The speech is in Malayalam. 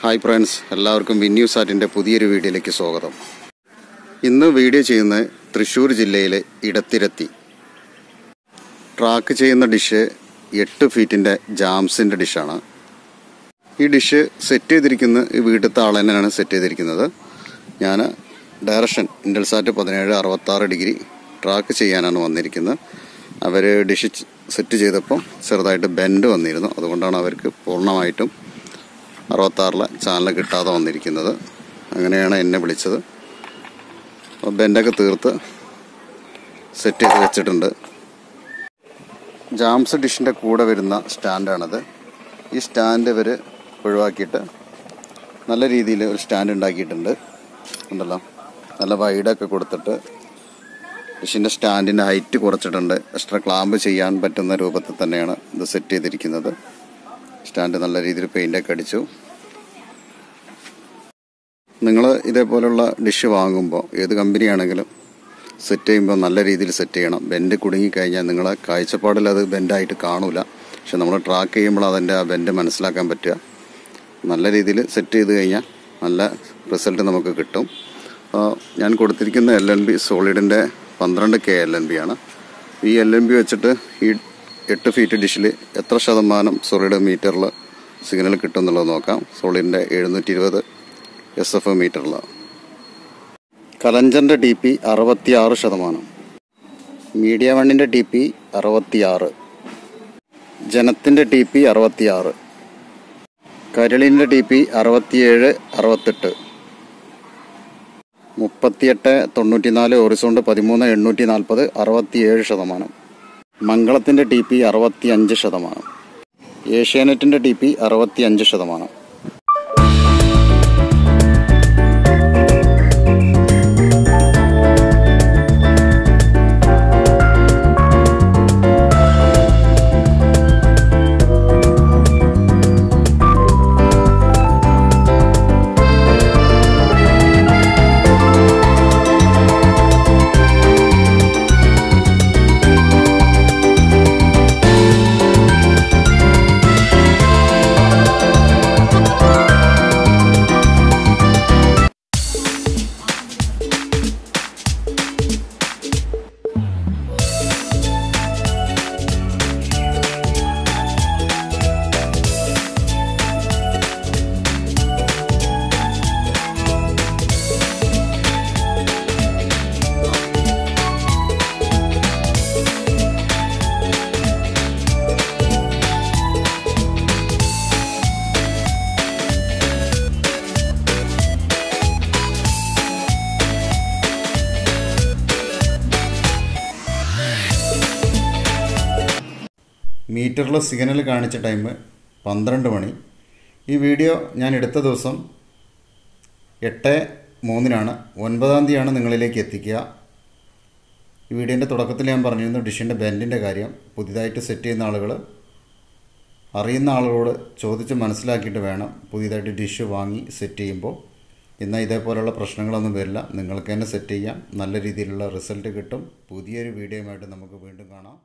ഹായ് ഫ്രണ്ട്സ്, എല്ലാവർക്കും വിന്യൂസ് ആർട്ടിൻ്റെ പുതിയൊരു വീഡിയോയിലേക്ക് സ്വാഗതം. ഇന്ന് വീഡിയോ ചെയ്യുന്നത് തൃശ്ശൂർ ജില്ലയിലെ ഇടത്തിരത്തി ട്രാക്ക് ചെയ്യുന്ന ഡിഷ് 8 ഫീറ്റിൻ്റെ ജാംസിൻ്റെ ഡിഷാണ്. ഈ ഡിഷ് സെറ്റ് ചെയ്തിരിക്കുന്ന ഈ വീട്ടിലത്തെ ആൾ തന്നെയാണ് സെറ്റ് ചെയ്തിരിക്കുന്നത്. ഞാൻ ഡയറക്ഷൻ ഇൻഡൽസാറ്റ് 1766 ഡിഗ്രി ട്രാക്ക് ചെയ്യാനാണ് വന്നിരിക്കുന്നത്. അവർ ഡിഷ് സെറ്റ് ചെയ്തപ്പം ചെറുതായിട്ട് ബെൻഡ് വന്നിരുന്നു. അതുകൊണ്ടാണ് അവർക്ക് പൂർണ്ണമായിട്ടും 66 ചാനൽ കിട്ടാതെ വന്നിരിക്കുന്നത്. അങ്ങനെയാണ് എന്നെ വിളിച്ചത്. അപ്പോൾ ബെൻഡൊക്കെ തീർത്ത് സെറ്റ് ചെയ്ത് വെച്ചിട്ടുണ്ട്. ജാംസ് ഡിഷിൻ്റെ കൂടെ വരുന്ന സ്റ്റാൻഡാണത്. ഈ സ്റ്റാൻഡ് ഇവർ ഒഴിവാക്കിയിട്ട് നല്ല രീതിയിൽ ഒരു സ്റ്റാൻഡ് ഉണ്ടാക്കിയിട്ടുണ്ട്. ഉണ്ടല്ലോ, നല്ല വൈഡൊക്കെ കൊടുത്തിട്ട് ഡിഷിൻ്റെ സ്റ്റാൻഡിൻ്റെ ഹൈറ്റ് കുറച്ചിട്ടുണ്ട്. എക്സ്ട്രാ ക്ലാമ്പ് ചെയ്യാൻ പറ്റുന്ന രൂപത്തിൽ തന്നെയാണ് ഇത് സെറ്റ് ചെയ്തിരിക്കുന്നത്. സ്റ്റാൻഡ് നല്ല രീതിയിൽ പെയിൻ്റൊക്കെ അടിച്ചു. നിങ്ങൾ ഇതേപോലുള്ള ഡിഷ് വാങ്ങുമ്പോൾ ഏത് കമ്പനിയാണെങ്കിലും സെറ്റ് ചെയ്യുമ്പോൾ നല്ല രീതിയിൽ സെറ്റ് ചെയ്യണം. ബെൻഡ് കുടുങ്ങിക്കഴിഞ്ഞാൽ നിങ്ങളെ കാഴ്ചപ്പാടിൽ അത് ബെൻഡായിട്ട് കാണൂല. പക്ഷെ നമ്മൾ ട്രാക്ക് ചെയ്യുമ്പോൾ അതിൻ്റെ ആ ബെൻഡ് മനസ്സിലാക്കാൻ പറ്റുക. നല്ല രീതിയിൽ സെറ്റ് ചെയ്ത് കഴിഞ്ഞാൽ നല്ല റിസൾട്ട് നമുക്ക് കിട്ടും. ഞാൻ കൊടുത്തിരിക്കുന്ന LNB സോളിഡിൻ്റെ 12K LNB ആണ്. ഈ LNB വെച്ചിട്ട് ഈ 8 ഫീറ്റ് ഡിഷിൽ എത്ര ശതമാനം സോളിഡ് മീറ്ററിൽ സിഗ്നൽ കിട്ടും എന്നുള്ളത് നോക്കാം. സോളിഡിൻ്റെ 720 SF മീറ്ററിൽ. കലഞ്ചറിൻ്റെ TP 66%, മീഡിയ വണ്ണിൻ്റെ TP 66, ജനത്തിൻ്റെ TP 66, കരളിൻ്റെ TP 67, 68, 3894, ഹൊറിസോണ്ട് 13840, 67%. മംഗളത്തിൻ്റെ TP 65%, ഏഷ്യാനെറ്റിൻ്റെ TP 65%. മീറ്ററിൽ സിഗ്നൽ കാണിച്ച ടൈം 12 മണി. ഈ വീഡിയോ ഞാൻ എടുത്ത ദിവസം 8/3 9-ാം തീയതിയാണ് നിങ്ങളിലേക്ക് എത്തിക്കുക. ഈ വീഡിയോൻ്റെ തുടക്കത്തിൽ ഞാൻ പറഞ്ഞിരുന്നു ഡിഷിൻ്റെ ബെൻഡിൻ്റെ കാര്യം. പുതിയതായിട്ട് സെറ്റ് ചെയ്യുന്ന ആളുകൾ അറിയുന്ന ആളുകളോട് ചോദിച്ച് മനസ്സിലാക്കിയിട്ട് വേണം പുതിയതായിട്ട് ഡിഷ് വാങ്ങി സെറ്റ് ചെയ്യുമ്പോൾ. എന്നാൽ ഇതേപോലെയുള്ള പ്രശ്നങ്ങളൊന്നും വരില്ല. നിങ്ങൾക്ക് തന്നെ സെറ്റ് ചെയ്യാം. നല്ല രീതിയിലുള്ള റിസൾട്ട് കിട്ടും. പുതിയൊരു വീഡിയോയുമായിട്ട് നമുക്ക് വീണ്ടും കാണാം.